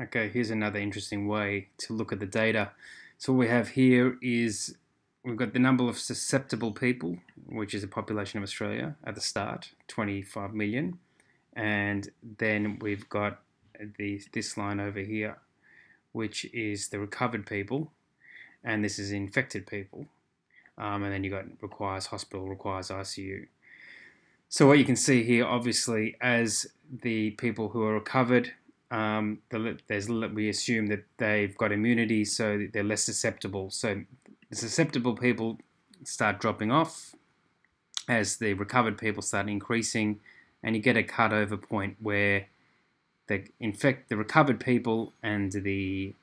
Okay, here's another interesting way to look at the data. So what we have here is we've got the number of susceptible people, which is the population of Australia at the start, 25 million. And then we've got this line over here, which is the recovered people, and this is infected people. And then you've got requires hospital, requires ICU. So what you can see here, obviously, as the people who are recovered, we assume that they've got immunity, so they're less susceptible. So the susceptible people start dropping off as the recovered people start increasing, and you get a cutover point where the recovered people and in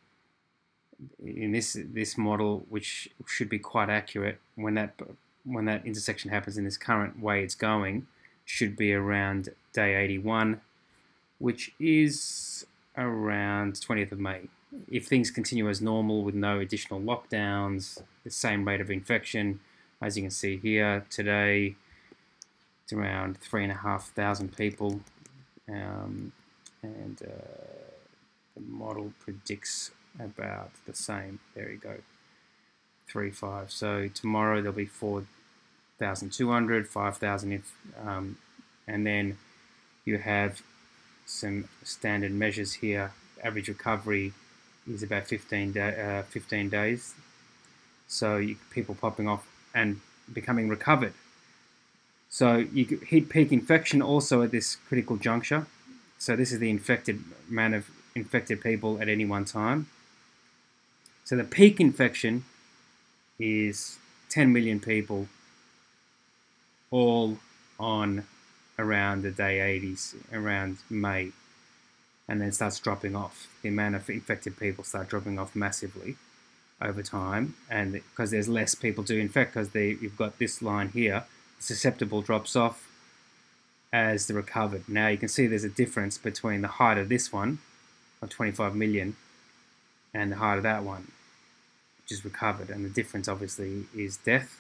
this model, which should be quite accurate, when that intersection happens in this current way it's going, should be around day 81, which is around 20th of May. If things continue as normal with no additional lockdowns, the same rate of infection, as you can see here today, it's around 3,500 people, and the model predicts about the same. There you go, 3.5. So tomorrow there'll be 4,200, 5,000, and then you have some standard measures here. Average recovery is about 15 days. So people popping off and becoming recovered. So you hit peak infection also at this critical juncture. So this is the amount of infected people at any one time. So the peak infection is 10 million people, all on around the day 80s, around May, and then starts dropping off. The amount of infected people start dropping off massively over time, and because there's less people to infect, because you've got this line here, the susceptible drops off as the recovered. Now you can see there's a difference between the height of this one, of 25 million, and the height of that one, which is recovered, and the difference obviously is death,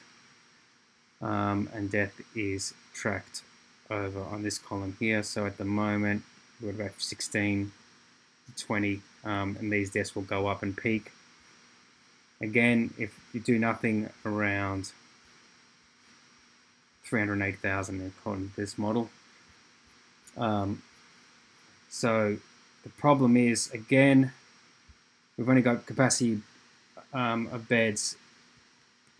and death is tracked over on this column here. So at the moment we're about 16 to 20, and these deaths will go up and peak again if you do nothing around 308,000 according to this model. So the problem is, again, we've only got capacity of beds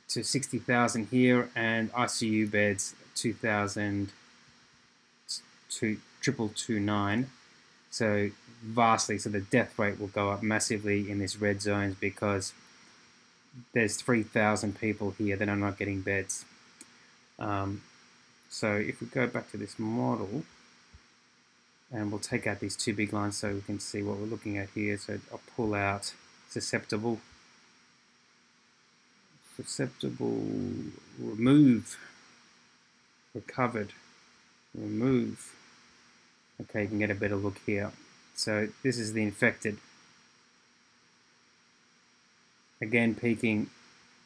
to 60,000 here, and ICU beds 2,000 to 2,229. So vastly, so the death rate will go up massively in this red zones because there's 3,000 people here that are not getting beds. So if we go back to this model, and we'll take out these two big lines so we can see what we're looking at here. So I'll pull out susceptible, remove, recovered, remove. Okay, you can get a better look here. So this is the infected. Again, peaking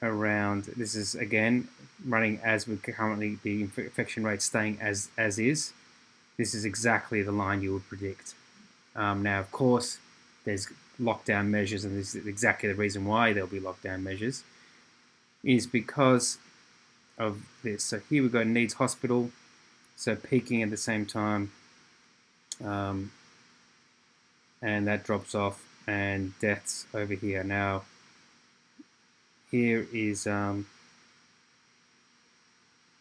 around, this is again running as we're currently, the infection rate staying as is. This is exactly the line you would predict. Now, of course, there's lockdown measures, and this is exactly the reason why there'll be lockdown measures, is because of this. So here we've got needs hospital, so peaking at the same time, and that drops off, and deaths over here. Now, here is the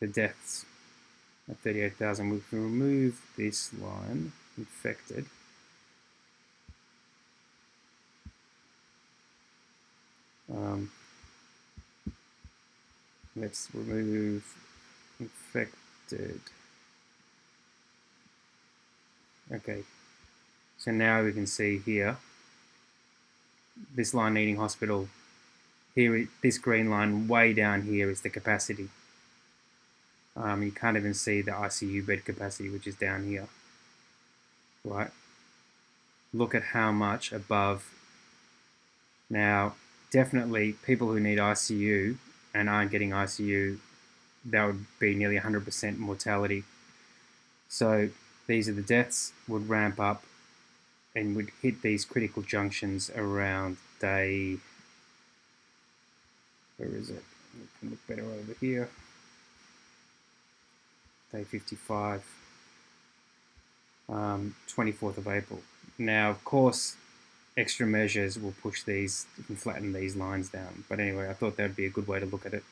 deaths at 38,000. We can remove this line, infected. Let's remove infected. Okay, so now we can see here, this line needing hospital. Here, this green line way down here is the capacity. You can't even see the ICU bed capacity, which is down here. Right? Look at how much above. Now, definitely people who need ICU and aren't getting ICU, that would be nearly 100% mortality. So these are the deaths, would ramp up and would hit these critical junctions around day, where is it? We can look better over here. Day 55, 24th of April. Now, of course, extra measures will push these and flatten these lines down. But anyway, I thought that'd be a good way to look at it.